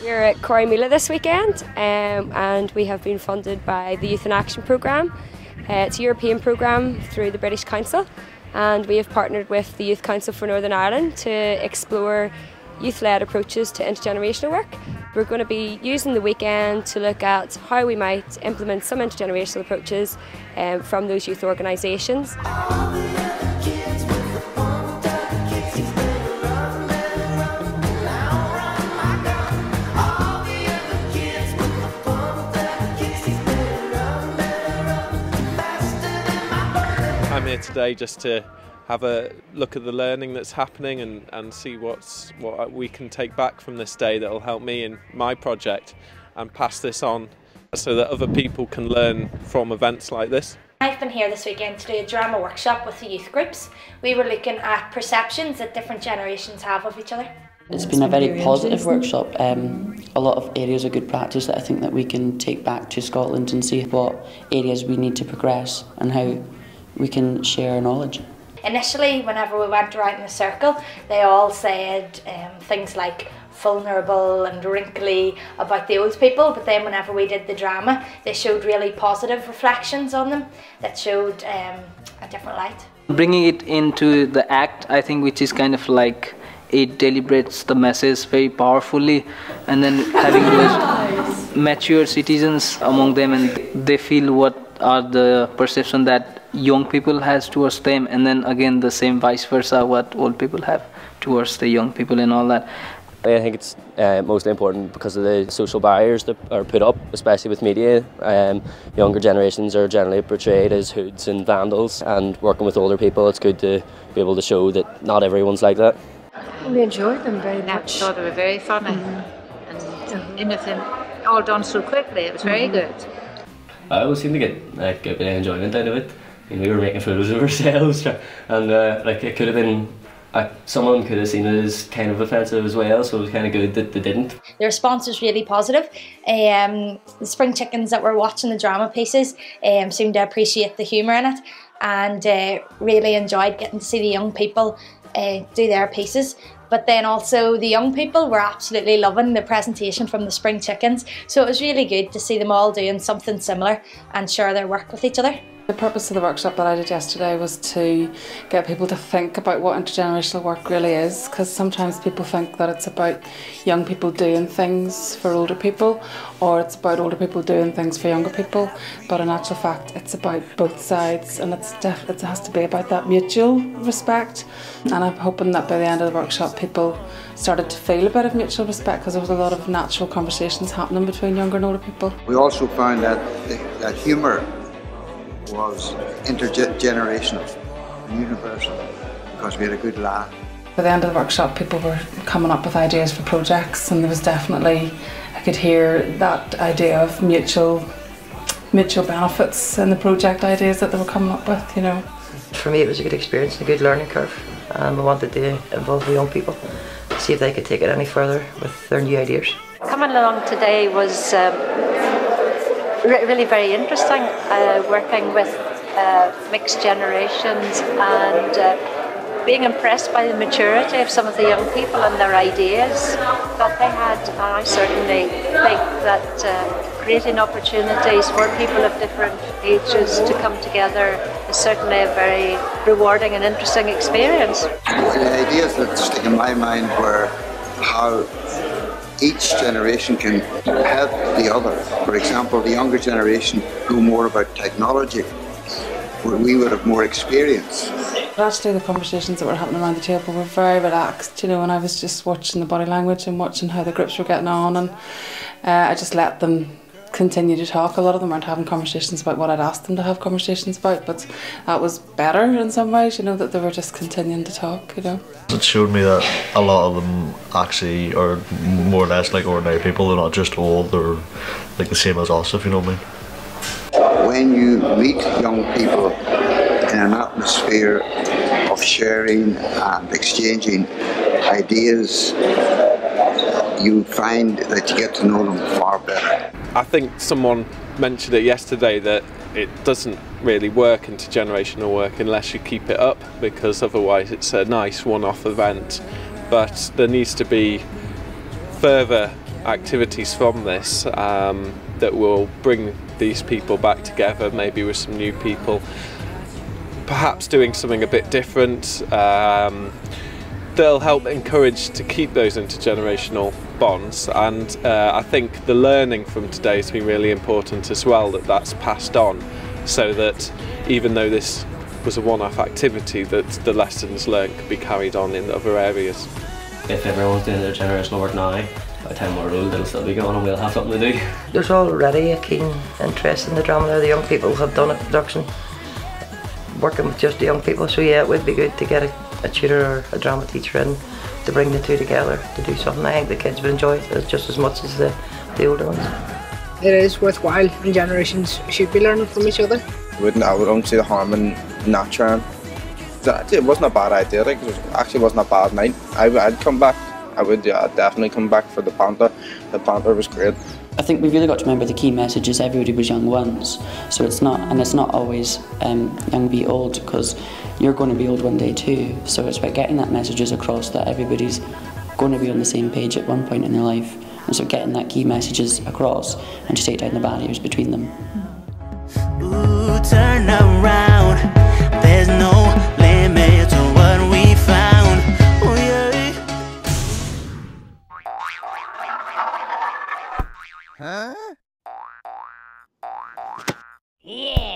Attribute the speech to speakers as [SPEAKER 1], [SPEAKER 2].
[SPEAKER 1] We're at Corrymeela this weekend and we have been funded by the Youth in Action programme. It's a European programme through the British Council, and we have partnered with the Youth Council for Northern Ireland to explore youth-led approaches to intergenerational work. We're going to be using the weekend to look at how we might implement some intergenerational approaches from those youth organisations.
[SPEAKER 2] I'm here today just to have a look at the learning that's happening and see what we can take back from this day that will help me in my project and pass this on so that other people can learn from events like this.
[SPEAKER 3] I've been here this weekend to do a drama workshop with the youth groups. We were looking at perceptions that different generations have of each other.
[SPEAKER 4] It's been a very positive workshop. A lot of areas of good practice that I think that we can take back to Scotland and see what areas we need to progress and how we can share our knowledge.
[SPEAKER 3] Initially, whenever we went around in a circle, they all said things like vulnerable and wrinkly about the old people, but then whenever we did the drama, they showed really positive reflections on them that showed a different light.
[SPEAKER 5] Bringing it into the act, I think, which is kind of like it deliberates the message very powerfully, and then having those mature citizens among them, and they feel what are the perception that young people has towards them, and then again the same vice versa, what old people have towards the young people and all that.
[SPEAKER 6] I think it's mostly important because of the social barriers that are put up, especially with media. Younger generations are generally portrayed as hoods and vandals, and working with older people, it's good to be able to show that not everyone's like that.
[SPEAKER 7] We enjoyed them very much.
[SPEAKER 8] I thought they were very funny and anything all done so quickly. It was very good.
[SPEAKER 6] I always seem to get a bit of enjoyment out of it. We were making photos of ourselves, and it could have been, someone could have seen it as kind of offensive as well, so it was kind of good that they didn't.
[SPEAKER 3] The response was really positive. The spring chickens that were watching the drama pieces seemed to appreciate the humour in it, and really enjoyed getting to see the young people do their pieces. But then also the young people were absolutely loving the presentation from the spring chickens, so it was really good to see them all doing something similar and share their work with each other.
[SPEAKER 9] The purpose of the workshop that I did yesterday was to get people to think about what intergenerational work really is, because sometimes people think that it's about young people doing things for older people, or it's about older people doing things for younger people, but in actual fact it's about both sides, and it has to be about that mutual respect. And I'm hoping that by the end of the workshop people started to feel a bit of mutual respect, because there was a lot of natural conversations happening between younger and older people.
[SPEAKER 10] We also found that humour was intergenerational and universal, because we had a good laugh.
[SPEAKER 9] By the end of the workshop people were coming up with ideas for projects, and there was definitely, I could hear that idea of mutual benefits in the project ideas that they were coming up with, you know.
[SPEAKER 11] For me it was a good experience and a good learning curve, and we wanted to involve the young people, see if they could take it any further with their new ideas.
[SPEAKER 8] Coming along today was really very interesting, working with mixed generations and being impressed by the maturity of some of the young people and their ideas that they had. And I certainly think that creating opportunities for people of different ages to come together is certainly a very rewarding and interesting experience.
[SPEAKER 10] The ideas that stick in my mind were how each generation can help the other. For example, the younger generation know more about technology, where we would have more experience.
[SPEAKER 9] Actually, the conversations that were happening around the table were very relaxed, you know, and I was just watching the body language and watching how the groups were getting on, and I just let them continue to talk. A lot of them weren't having conversations about what I'd asked them to have conversations about, but that was better in some ways, you know, that they were just continuing to talk, you know.
[SPEAKER 12] It showed me that a lot of them actually are more or less like ordinary people. They're not just old, they're like the same as us, if you know what I mean.
[SPEAKER 10] When you meet young people in an atmosphere of sharing and exchanging ideas, you find that you get to know them far better.
[SPEAKER 2] I think someone mentioned it yesterday that it doesn't really work, intergenerational work, unless you keep it up, because otherwise it's a nice one-off event. But there needs to be further activities from this that will bring these people back together, maybe with some new people, perhaps doing something a bit different. They'll help encourage to keep those intergenerational bonds, and I think the learning from today has been really important as well, that's passed on, so that even though this was a one-off activity, that the lessons learned could be carried on in other areas.
[SPEAKER 6] If everyone's doing their generational work now, by the time we're old it'll still be going and we'll have something to do.
[SPEAKER 11] There's already a keen interest in the drama now. The young people have done a production working with just the young people, so yeah, it would be good to get a tutor or a drama teacher in to bring the two together to do something. I think the kids would enjoy it just as much as the older ones.
[SPEAKER 13] It is worthwhile, and generations should be learning from each other.
[SPEAKER 14] I wouldn't see the harm in not trying. It wasn't a bad idea, like, it actually wasn't a bad night. I'd come back. I would, yeah, I'd definitely come back for the banter. The banter was great.
[SPEAKER 4] I think we've really got to remember the key message is everybody was young once. So it's not always young be old, because you're going to be old one day too. So it's about getting that messages across that everybody's going to be on the same page at one point in their life. And so getting that key messages across and to take down the barriers between them.
[SPEAKER 15] Ooh, turn around. There's no limit to what we found. Oh, yeah.
[SPEAKER 16] Huh? Yeah.